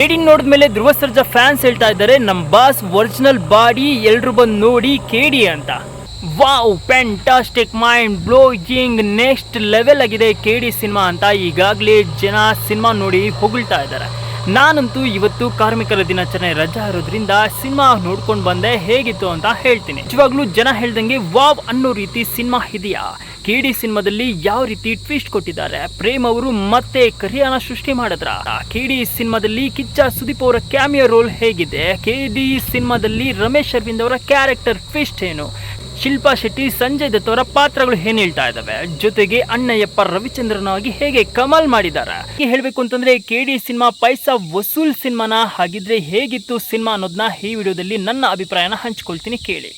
ಕೇಡಿ ನೋಡಿದ್ಮೇಲೆ ಧ್ರುವ ಸರ್ಜಾ ಫ್ಯಾನ್ಸ್ ಹೇಳ್ತಾ ಇದ್ದಾರೆ ನಮ್ಮ ಬಾಸ್ ಒರಿಜಿನಲ್ ಬಾಡಿ ಎಲ್ರು ಬಂದು ನೋಡಿ ಕೇಡಿ ಅಂತ. Wow, fantastic, mind blowing, next level ಆಗಿದೆ ಕೇಡಿ ಸಿನಿಮಾ ಅಂತ ಈಗಾಗಲೇ ಜನ ಸಿನಿಮಾ ನೋಡಿ ಹೊಗಳ್ತಾ ಇದ್ದಾರೆ. ನಾನಂತೂ ಇವತ್ತು ಕಾರ್ಮಿಕರ ದಿನಾಚರಣೆ ರಜಾ ಇರೋದ್ರಿಂದ ಸಿನಿಮಾ ನೋಡ್ಕೊಂಡು ಬಂದೆ, ಹೇಗಿತ್ತು ಅಂತ ಹೇಳ್ತೀನಿ. ನಿಜವಾಗ್ಲೂ ಜನ ಹೇಳ್ದಂಗೆ ವಾವ್ ಅನ್ನೋ ರೀತಿ ಸಿನಿಮಾ ಇದೆಯಾ? ಕೇಡಿ ಸಿನಿಮಾದಲ್ಲಿ ಯಾವ ರೀತಿ ಟ್ವಿಸ್ಟ್ ಕೊಟ್ಟಿದ್ದಾರೆ, ಪ್ರೇಮ್ ಅವರು ಮತ್ತೆ ಕರಿಯಾನ ಸೃಷ್ಟಿ ಮಾಡಿದ್ರ, ಕೇಡಿ ಸಿನಿಮಾದಲ್ಲಿ ಕಿಚ್ಚ ಸುದೀಪ್ ಅವರ ಕ್ಯಾಮಿಯೋ ರೋಲ್ ಹೇಗಿದೆ, ಕೇಡಿ ಸಿನಿಮಾದಲ್ಲಿ ರಮೇಶ್ ಅರವಿಂದ್ ಅವರ ಕ್ಯಾರೆಕ್ಟರ್ ಟ್ವಿಸ್ಟ್ ಏನು, ಶಿಲ್ಪಾ ಶೆಟ್ಟಿ, ಸಂಜಯ್ ದತ್ ಅವರ ಪಾತ್ರಗಳು ಏನ್ ಹೇಳ್ತಾ ಇದಾವೆ, ಜೊತೆಗೆ ಅಣ್ಣಯ್ಯಪ್ಪ ರವಿಚಂದ್ರನಾಗಿ ಹೇಗೆ ಕಮಾಲ್ ಮಾಡಿದ್ದಾರೆ. ಹೇಳ್ಬೇಕು ಅಂತಂದ್ರೆ ಕೇಡಿ ಸಿನಿಮಾ ಪೈಸಾ ವಸೂಲ್ ಸಿನಿಮಾನ, ಹಾಗಿದ್ರೆ ಹೇಗಿತ್ತು ಸಿನಿಮಾ ಅನ್ನೋದನ್ನ ಈ ವಿಡಿಯೋದಲ್ಲಿ ನನ್ನ ಅಭಿಪ್ರಾಯನ ಹಂಚ್ಕೊಳ್ತೀನಿ, ಕೇಳಿ.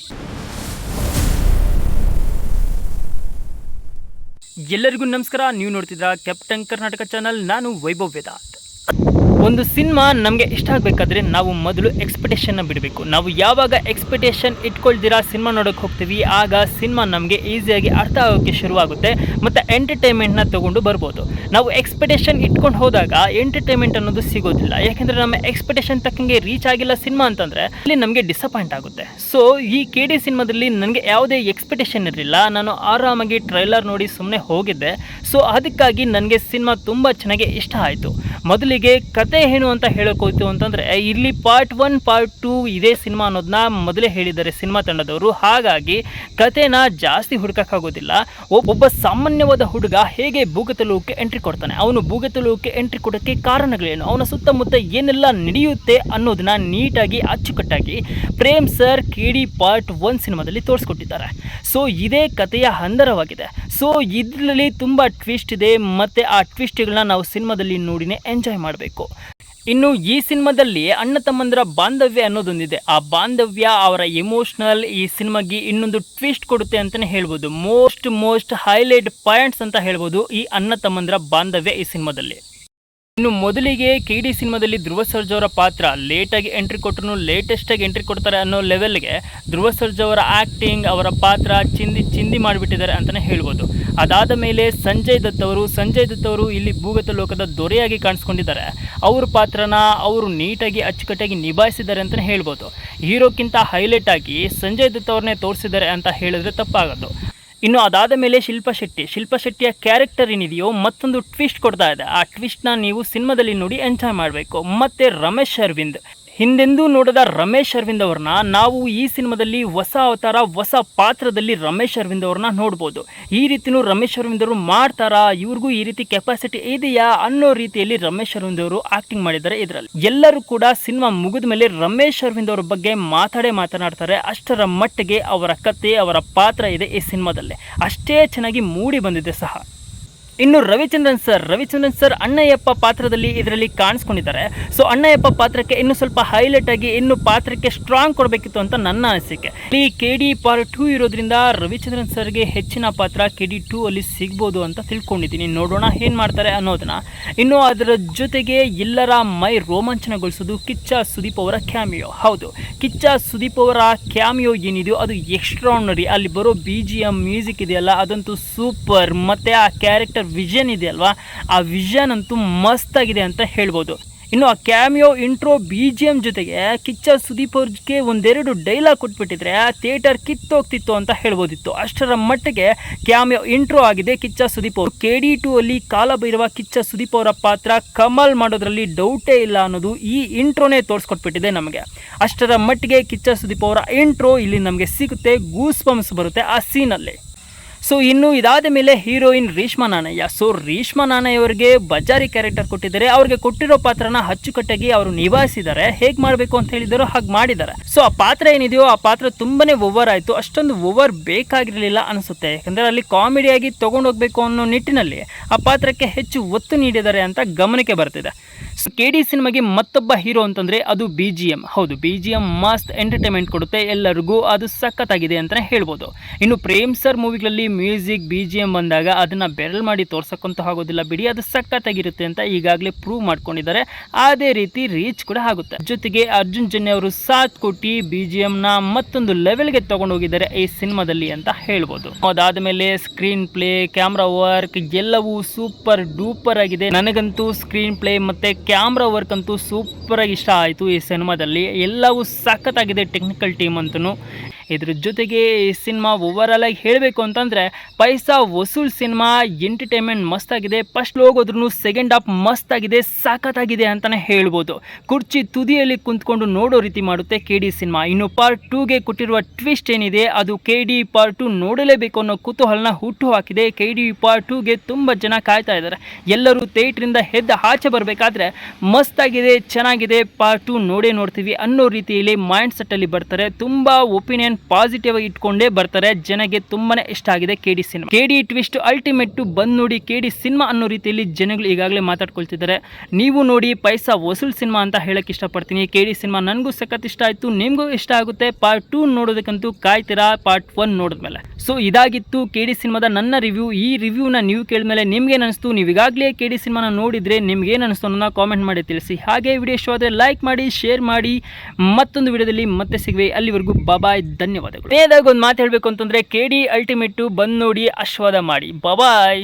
ಎಲ್ಲರಿಗೂ ನಮಸ್ಕಾರ, ನೀವು ನೋಡ್ತಿದ್ರ ಕ್ಯಾಪ್ಟನ್ ಕರ್ನಾಟಕ ಚಾನಲ್. ನಾನು ವೈಭವ್ ವೇದಾಂತ್. ಒಂದು ಸಿನಿಮಾ ನಮಗೆ ಇಷ್ಟ ಆಗಬೇಕಾದ್ರೆ ನಾವು ಮೊದಲು ಎಕ್ಸ್ಪೆಕ್ಟೇಷನ್ನ ಬಿಡಬೇಕು. ನಾವು ಯಾವಾಗ ಎಕ್ಸ್ಪೆಕ್ಟೇಷನ್ ಇಟ್ಕೊಳ್ದಿರಾ ಸಿನಿಮಾ ನೋಡೋಕೆ ಹೋಗ್ತೀವಿ, ಆಗ ಸಿನಿಮಾ ನಮಗೆ ಈಸಿಯಾಗಿ ಅರ್ಥ ಆಗೋಕ್ಕೆ ಶುರುವಾಗುತ್ತೆ ಮತ್ತು ಎಂಟರ್ಟೈನ್ಮೆಂಟ್ನ ತೊಗೊಂಡು ಬರ್ಬೋದು. ನಾವು ಎಕ್ಸ್ಪೆಕ್ಟೇಷನ್ ಇಟ್ಕೊಂಡು ಹೋದಾಗ ಎಂಟರ್ಟೈನ್ಮೆಂಟ್ ಅನ್ನೋದು ಸಿಗೋದಿಲ್ಲ. ಯಾಕೆಂದರೆ ನಮ್ಮ ಎಕ್ಸ್ಪೆಕ್ಟೇಷನ್ ತಕ್ಕಂಗೆ ರೀಚ್ ಆಗಿಲ್ಲ ಸಿನಿಮಾ ಅಂತಂದರೆ ಅಲ್ಲಿ ನಮಗೆ ಡಿಸಪಾಯಿಂಟ್ ಆಗುತ್ತೆ. ಸೊ ಈ ಕೇಡಿ ಸಿನಿಮಾದಲ್ಲಿ ನನಗೆ ಯಾವುದೇ ಎಕ್ಸ್ಪೆಕ್ಟೇಷನ್ ಇರಲಿಲ್ಲ. ನಾನು ಆರಾಮಾಗಿ ಟ್ರೈಲರ್ ನೋಡಿ ಸುಮ್ಮನೆ ಹೋಗಿದ್ದೆ. ಸೊ ಅದಕ್ಕಾಗಿ ನನಗೆ ಸಿನಿಮಾ ತುಂಬ ಚೆನ್ನಾಗಿ ಇಷ್ಟ ಆಯಿತು. ಮೊದಲಿಗೆ ಕತೆ ಏನು ಅಂತ ಹೇಳೋಕೋಯ್ತು ಅಂತಂದರೆ, ಇಲ್ಲಿ ಪಾರ್ಟ್ 1 ಪಾರ್ಟ್ 2 ಇದೇ ಸಿನಿಮಾ ಅನ್ನೋದನ್ನ ಮೊದಲೇ ಹೇಳಿದ್ದಾರೆ ಸಿನಿಮಾ ತಂಡದವರು. ಹಾಗಾಗಿ ಕತೆನ ಜಾಸ್ತಿ ಹುಡುಕಾಗೋದಿಲ್ಲ. ಒಬ್ಬ ಸಾಮಾನ್ಯವಾದ ಹುಡುಗ ಹೇಗೆ ಭೂಗತಲೋಕಕ್ಕೆ ಎಂಟ್ರಿ ಕೊಡ್ತಾನೆ, ಅವನು ಭೂಗತಲೋಕಕ್ಕೆ ಎಂಟ್ರಿ ಕೊಡೋಕ್ಕೆ ಕಾರಣಗಳೇನು, ಅವನ ಸುತ್ತಮುತ್ತ ಏನೆಲ್ಲ ನಡೆಯುತ್ತೆ ಅನ್ನೋದನ್ನ ನೀಟಾಗಿ ಅಚ್ಚುಕಟ್ಟಾಗಿ ಪ್ರೇಮ್ ಸರ್ ಕೇಡಿ ಪಾರ್ಟ್ 1 ಸಿನಿಮಾದಲ್ಲಿ ತೋರಿಸ್ಕೊಟ್ಟಿದ್ದಾರೆ. ಸೊ ಇದೇ ಕಥೆಯ ಹಂದರವಾಗಿದೆ. ಸೊ ಇದರಲ್ಲಿ ತುಂಬ ಟ್ವಿಸ್ಟ್ ಇದೆ ಮತ್ತು ಆ ಟ್ವಿಸ್ಟ್ಗಳನ್ನ ನಾವು ಸಿನಿಮಾದಲ್ಲಿ ನೋಡಿನೇ ಎಂಜಾಯ್ ಮಾಡಬೇಕು. ಇನ್ನು ಈ ಸಿನಿಮಾದಲ್ಲಿ ಅಣ್ಣ ತಮ್ಮಂದರ ಬಾಂಧವ್ಯ ಅನ್ನೋದೊಂದಿದೆ. ಆ ಬಾಂಧವ್ಯ, ಅವರ ಎಮೋಷ್ನಲ್ ಈ ಸಿನಿಮಾಗೆ ಇನ್ನೊಂದು ಟ್ವಿಸ್ಟ್ ಕೊಡುತ್ತೆ ಅಂತಲೇ ಹೇಳ್ಬೋದು. ಮೋಸ್ಟ್ ಹೈಲೈಟ್ ಪಾಯಿಂಟ್ಸ್ ಅಂತ ಹೇಳ್ಬೋದು ಈ ಅಣ್ಣ ತಮ್ಮಂದರ ಬಾಂಧವ್ಯ ಈ ಸಿನಿಮಾದಲ್ಲಿ. ಇನ್ನು ಮೊದಲಿಗೆ ಕೇಡಿ ಸಿನಿಮಾದಲ್ಲಿ ಧ್ರುವ ಸರ್ಜಾ ಅವರ ಪಾತ್ರ ಲೇಟಾಗಿ ಎಂಟ್ರಿ ಕೊಟ್ಟರು, ಲೇಟೆಸ್ಟಾಗಿ ಎಂಟ್ರಿ ಕೊಡ್ತಾರೆ ಅನ್ನೋ ಲೆವೆಲ್ಗೆ ಧ್ರುವ ಸರ್ಜಾ ಅವರ ಆ್ಯಕ್ಟಿಂಗ್, ಅವರ ಪಾತ್ರ ಚಿಂದಿ ಮಾಡಿಬಿಟ್ಟಿದ್ದಾರೆ ಅಂತಲೇ ಹೇಳ್ಬೋದು. ಅದಾದ ಮೇಲೆ ಸಂಜಯ್ ದತ್ ಅವರು ಇಲ್ಲಿ ಭೂಗತ ಲೋಕದ ದೊರೆಯಾಗಿ ಕಾಣಿಸ್ಕೊಂಡಿದ್ದಾರೆ. ಅವ್ರ ಪಾತ್ರನ ಅವರು ನೀಟಾಗಿ ಅಚ್ಚುಕಟ್ಟಾಗಿ ನಿಭಾಯಿಸಿದ್ದಾರೆ ಅಂತಲೇ ಹೇಳ್ಬೋದು. ಹೀರೋಕ್ಕಿಂತ ಹೈಲೈಟ್ ಆಗಿ ಸಂಜಯ್ ದತ್ ಅವ್ರನ್ನೇ ತೋರಿಸಿದ್ದಾರೆ ಅಂತ ಹೇಳಿದ್ರೆ ತಪ್ಪಾಗೋದು. ಇನ್ನು ಅದಾದ ಮೇಲೆ ಶಿಲ್ಪಾ ಶೆಟ್ಟಿಯ ಕ್ಯಾರೆಕ್ಟರ್ ಏನಿದೆಯೋ ಮತ್ತೊಂದು ಟ್ವಿಸ್ಟ್ ಕೊಡ್ತಾ ಇದೆ. ಆ ಟ್ವಿಸ್ಟ್ನ ನೀವು ಸಿನಿಮಾದಲ್ಲಿ ನೋಡಿ ಎಂಜಾಯ್ ಮಾಡಬೇಕು. ಮತ್ತು ರಮೇಶ್ ಅರವಿಂದ್, ಹಿಂದೆಂದೂ ನೋಡದ ರಮೇಶ್ ಅರವಿಂದ್ ಅವ್ರನ್ನ ನಾವು ಈ ಸಿನಿಮಾದಲ್ಲಿ ಹೊಸ ಅವತಾರ, ಹೊಸ ಪಾತ್ರದಲ್ಲಿ ರಮೇಶ್ ಅರವಿಂದ್ ಅವ್ರನ್ನ ನೋಡ್ಬೋದು. ಈ ರೀತಿಯೂ ರಮೇಶ್ ಅರವಿಂದ್ ಅವರು ಮಾಡ್ತಾರಾ, ಇವ್ರಿಗೂ ಈ ರೀತಿ ಕೆಪಾಸಿಟಿ ಇದೆಯಾ ಅನ್ನೋ ರೀತಿಯಲ್ಲಿ ರಮೇಶ್ ಅರವಿಂದ್ ಅವರು ಆಕ್ಟಿಂಗ್ ಮಾಡಿದ್ದಾರೆ ಇದರಲ್ಲಿ. ಎಲ್ಲರೂ ಕೂಡ ಸಿನಿಮಾ ಮುಗಿದ ಮೇಲೆ ರಮೇಶ್ ಅರವಿಂದ್ ಅವ್ರ ಬಗ್ಗೆ ಮಾತನಾಡ್ತಾರೆ. ಅಷ್ಟರ ಮಟ್ಟಿಗೆ ಅವರ ಕತೆ, ಅವರ ಪಾತ್ರ ಇದೆ ಈ ಸಿನಿಮಾದಲ್ಲಿ. ಅಷ್ಟೇ ಚೆನ್ನಾಗಿ ಮೂಡಿ ಬಂದಿದೆ ಸಹ. ಇನ್ನು ರವಿಚಂದ್ರನ್ ಸರ್ ಅಣ್ಣಯ್ಯಪ್ಪ ಪಾತ್ರದಲ್ಲಿ ಇದರಲ್ಲಿ ಕಾಣಿಸ್ಕೊಂಡಿದ್ದಾರೆ. ಸೊ ಅಣ್ಣಯ್ಯಪ್ಪ ಪಾತ್ರಕ್ಕೆ ಇನ್ನು ಸ್ವಲ್ಪ ಹೈಲೈಟ್ ಆಗಿ ಇನ್ನು ಪಾತ್ರಕ್ಕೆ ಸ್ಟ್ರಾಂಗ್ ಕೊಡಬೇಕಿತ್ತು ಅಂತ ನನ್ನ ಅನಿಸಿಕೆ. ಈ ಕೆಡಿ ಪಾರ್ಟ್ 2 ಇರೋದ್ರಿಂದ ರವಿಚಂದ್ರನ್ ಸರ್ಗೆ ಹೆಚ್ಚಿನ ಪಾತ್ರ ಕೆಡಿ 2 ಅಲ್ಲಿ ಸಿಗ್ಬೋದು ಅಂತ ತಿಳ್ಕೊಂಡಿದ್ದೀನಿ. ನೋಡೋಣ ಏನು ಮಾಡ್ತಾರೆ ಅನ್ನೋದನ್ನ. ಇನ್ನು ಅದರ ಜೊತೆಗೆ ಎಲ್ಲರ ಮೈ ರೋಮಾಂಚನಗೊಳಿಸೋದು ಕಿಚ್ಚ ಸುದೀಪ್ ಅವರ ಕ್ಯಾಮಿಯೋ. ಹೌದು, ಕಿಚ್ಚ ಸುದೀಪ್ ಅವರ ಕ್ಯಾಮಿಯೋ ಏನಿದೆಯೋ ಅದು ಎಕ್ಸ್ಟ್ರಾರ್ನರಿ. ಅಲ್ಲಿ ಬರೋ BGM ಮ್ಯೂಸಿಕ್ ಇದೆಯಲ್ಲ ಅದಂತೂ ಸೂಪರ್. ಮತ್ತು ಆ ಕ್ಯಾರೆಕ್ಟರ್ ವಿಷನ್ ಇದೆಯಲ್ವಾ, ಆ ವಿಷನ್ ಅಂತೂ ಮಸ್ತ್ ಆಗಿದೆ ಅಂತ ಹೇಳ್ಬೋದು. ಇನ್ನು ಆ ಕ್ಯಾಮಿಯೋ ಇಂಟ್ರೋ BGM ಜೊತೆಗೆ ಕಿಚ್ಚ ಸುದೀಪ್ ಅವ್ರಿಗೆ ಒಂದೆರಡು ಡೈಲಾಗ್ ಕೊಟ್ಬಿಟ್ಟಿದ್ರೆ ಥಿಯೇಟರ್ ಕಿತ್ತೋಗ್ತಿತ್ತು ಅಂತ ಹೇಳ್ಬೋದಿತ್ತು. ಅಷ್ಟರ ಮಟ್ಟಿಗೆ ಕ್ಯಾಮಿಯೋ ಇಂಟ್ರೋ ಆಗಿದೆ ಕಿಚ್ಚ ಸುದೀಪ್ ಅವರು. KD 2 ಅಲ್ಲಿ ಕಾಲಭೈರವ ಕಿಚ್ಚ ಸುದೀಪ್ ಅವರ ಪಾತ್ರ ಕಮಾಲ್ ಮಾಡೋದ್ರಲ್ಲಿ ಡೌಟೇ ಇಲ್ಲ ಅನ್ನೋದು ಈ ಇಂಟ್ರೋನೇ ತೋರಿಸ್ಕೊಟ್ಬಿಟ್ಟಿದೆ ನಮಗೆ. ಅಷ್ಟರ ಮಟ್ಟಿಗೆ ಕಿಚ್ಚ ಸುದೀಪ್ ಅವರ ಇಂಟ್ರೋ ಇಲ್ಲಿ ನಮಗೆ ಸಿಗುತ್ತೆ, ಗೂಸ್ ಬಂಪ್ಸ್ ಬರುತ್ತೆ ಆ ಸೀನಲ್ಲಿ. ಸೊ ಇನ್ನು ಇದಾದ ಮೇಲೆ ಹೀರೋಯಿನ್ ರೇಷ್ಮಾ ನಾಣಯ್ಯ. ಸೊ ರೇಷ್ಮಾ ನಾಣಯ್ಯ ಅವರಿಗೆ ಬಜಾರಿ ಕ್ಯಾರೆಕ್ಟರ್ ಕೊಟ್ಟಿದ್ದಾರೆ. ಅವ್ರಿಗೆ ಕೊಟ್ಟಿರೋ ಪಾತ್ರನ ಅಚ್ಚುಕಟ್ಟಾಗಿ ಅವರು ನಿಭಾಯಿಸಿದ್ದಾರೆ. ಹೇಗೆ ಮಾಡಬೇಕು ಅಂತ ಹೇಳಿದಾರೋ ಹಾಗೆ ಮಾಡಿದ್ದಾರೆ. ಸೊ ಆ ಪಾತ್ರ ಏನಿದೆಯೋ ಆ ಪಾತ್ರ ತುಂಬಾನೇ ಓವರ್ ಆಯಿತು. ಅಷ್ಟೊಂದು ಓವರ್ ಬೇಕಾಗಿರಲಿಲ್ಲ ಅನಿಸುತ್ತೆ. ಯಾಕಂದರೆ ಅಲ್ಲಿ ಕಾಮಿಡಿಯಾಗಿ ತೊಗೊಂಡೋಗ್ಬೇಕು ಅನ್ನೋ ನಿಟ್ಟಿನಲ್ಲಿ ಆ ಪಾತ್ರಕ್ಕೆ ಹೆಚ್ಚು ಒತ್ತು ನೀಡಿದ್ದಾರೆ ಅಂತ ಗಮನಕ್ಕೆ ಬರ್ತಿದೆ. ಸೊ KD ಸಿನಿಮಾಗೆ ಮತ್ತೊಬ್ಬ ಹೀರೋ ಅಂತಂದರೆ ಅದು BGM. ಹೌದು, BGM ಮಸ್ತ್ ಎಂಟರ್ಟೈನ್ಮೆಂಟ್ ಕೊಡುತ್ತೆ ಎಲ್ಲರಿಗೂ, ಅದು ಸಖತ್ತಾಗಿದೆ ಅಂತಲೇ ಹೇಳ್ಬೋದು. ಇನ್ನು ಪ್ರೇಮ್ ಸರ್ ಮೂವಿಗಳಲ್ಲಿ ಮ್ಯೂಸಿಕ್ BGM ಬಂದಾಗ ಅದನ್ನು ಬೆರಳು ಮಾಡಿ ತೋರ್ಸಕ್ಕಂತೂ ಆಗೋದಿಲ್ಲ ಬಿಡಿ, ಅದು ಸಖತ್ತಾಗಿರುತ್ತೆ ಅಂತ ಈಗಾಗಲೇ ಪ್ರೂವ್ ಮಾಡ್ಕೊಂಡಿದ್ದಾರೆ. ಅದೇ ರೀತಿ ರೀಚ್ ಕೂಡ ಆಗುತ್ತೆ. ಜೊತೆಗೆ ಅರ್ಜುನ್ ಜನ್ಯ ಅವರು ಸಾಥ್ ಕೊಟ್ಟು BGMನ ಮತ್ತೊಂದು ಲೆವೆಲ್ಗೆ ತೊಗೊಂಡೋಗಿದ್ದಾರೆ ಈ ಸಿನಿಮಾದಲ್ಲಿ ಅಂತ ಹೇಳ್ಬೋದು. ಅದಾದ ಮೇಲೆ ಸ್ಕ್ರೀನ್ ಪ್ಲೇ, ಕ್ಯಾಮ್ರಾ ವರ್ಕ್ ಎಲ್ಲವೂ ಸೂಪರ್ ಡೂಪರ್ ಆಗಿದೆ. ನನಗಂತೂ ಸ್ಕ್ರೀನ್ ಪ್ಲೇ ಮತ್ತು ಕ್ಯಾಮ್ರಾ ವರ್ಕ್ ಅಂತೂ ಸೂಪರಾಗಿ ಇಷ್ಟ ಆಯಿತು ಈ ಸಿನಿಮಾದಲ್ಲಿ. ಎಲ್ಲವೂ ಸಖತ್ತಾಗಿದೆ ಟೆಕ್ನಿಕಲ್ ಟೀಮ್ ಅಂತೂ. ಇದ್ರ ಜೊತೆಗೆ ಈ ಸಿನಿಮಾ ಓವರಾಲ್ ಆಗಿ ಹೇಳಬೇಕು ಅಂತಂದರೆ ಪೈಸಾ ವಸೂಲ್ ಸಿನಿಮಾ. ಎಂಟರ್ಟೈನ್ಮೆಂಟ್ ಮಸ್ತಾಗಿದೆ. ಫಸ್ಟ್ ಹೋಗೋದ್ರೂ ಸೆಕೆಂಡ್ ಹಾಫ್ ಮಸ್ತಾಗಿದೆ, ಸಖತ್ತಾಗಿದೆ ಅಂತಲೇ ಹೇಳ್ಬೋದು. ಕುರ್ಚಿ ತುದಿಯಲ್ಲಿ ಕುಂತ್ಕೊಂಡು ನೋಡೋ ರೀತಿ ಮಾಡುತ್ತೆ KD ಸಿನಿಮಾ. ಇನ್ನು ಪಾರ್ಟ್ 2ಗೆ ಕೊಟ್ಟಿರುವ ಟ್ವಿಸ್ಟ್ ಏನಿದೆ ಅದು KD ಪಾರ್ಟ್ 2 ನೋಡಲೇಬೇಕು ಅನ್ನೋ ಕುತೂಹಲನ ಹುಟ್ಟು ಹಾಕಿದೆ. KD ಪಾರ್ಟ್ 2ಗೆ ತುಂಬ ಜನ ಕಾಯ್ತಾ ಇದ್ದಾರೆ. ಎಲ್ಲರೂ ಥಿಯೇಟ್ರಿಂದ ಎದ್ದು ಆಚೆ ಬರಬೇಕಾದ್ರೆ ಮಸ್ತಾಗಿದೆ, ಚೆನ್ನಾಗಿದೆ, ಪಾರ್ಟ್ 2 ನೋಡ್ತೀವಿ ಅನ್ನೋ ರೀತಿಯಲ್ಲಿ ಮೈಂಡ್ ಸೆಟ್ಟಲ್ಲಿ ಬರ್ತಾರೆ. ತುಂಬ ಒಪಿನಿಯನ್ ಪಾಸಿಟಿವ್ ಆಗಿ ಇಟ್ಕೊಂಡೇ ಬರ್ತಾರೆ. ಜನಗೆ ತುಂಬಾನೇ ಇಷ್ಟ ಆಗಿದೆ KD cinema. KD twist ultimate ಬಂದು ನೋಡಿ KD ಸಿನಿಮಾ ಅನ್ನೋ ರೀತಿಯಲ್ಲಿ ಜನಗಳು ಈಗಾಗಲೇ ಮಾತಾಡ್ಕೊಳ್ತಿದ್ದಾರೆ. ನೀವು ನೋಡಿ ಪೈಸಾ ವಸೂಲ್ ಸಿನಿಮಾ ಅಂತ ಹೇಳಕ್ಕೆ ಇಷ್ಟಪಡ್ತೀನಿ. KD ಸಿನಿಮಾ ನನಗೂ ಸಖತ್ ಇಷ್ಟ ಆಯಿತು, ನಿಮಗೂ ಇಷ್ಟ ಆಗುತ್ತೆ. ಪಾರ್ಟ್ 2 ನೋಡೋದಕ್ಕಂತೂ ಕಾಯ್ತೀರಾ ಪಾರ್ಟ್ 1 ನೋಡಿದ್ಮೇಲೆ. ಸೊ ಇದಾಗಿತ್ತು KD ಸಿನಿಮಾದ ನನ್ನ ರಿವ್ಯೂ. ಈ ರಿವ್ಯೂನ ನೀವು ಕೇಳಿದ್ಮೇಲೆ ನಿಮ್ಗೇನು ಅನಿಸ್ತು? ನೀವು ಈಗಾಗಲೇ KD ಸಿನಿಮಾನ ನೋಡಿದರೆ ನಿಮ್ಗೇನು ಅನಿಸ್ತು ಅನ್ನೋದನ್ನ ಕಾಮೆಂಟ್ ಮಾಡಿ ತಿಳಿಸಿ. ಹಾಗೆ ವಿಡಿಯೋ ಇಷ್ಟ ಆದರೆ ಲೈಕ್ ಮಾಡಿ, ಶೇರ್ ಮಾಡಿ. ಮತ್ತೊಂದು ವಿಡಿಯೋದಲ್ಲಿ ಮತ್ತೆ ಸಿಗುವೆ. ಅಲ್ಲಿವರೆಗೂ ಬಾಯ್, ಧನ್ಯವಾದಗಳು. ಒಂದು ಮಾತು ಹೇಳಬೇಕು ಅಂತಂದರೆ KD ಅಲ್ಟಿಮೇಟು ಬಂದು ನೋಡಿ, ಆಶೀರ್ವಾದ ಮಾಡಿ. ಬಾಯ್.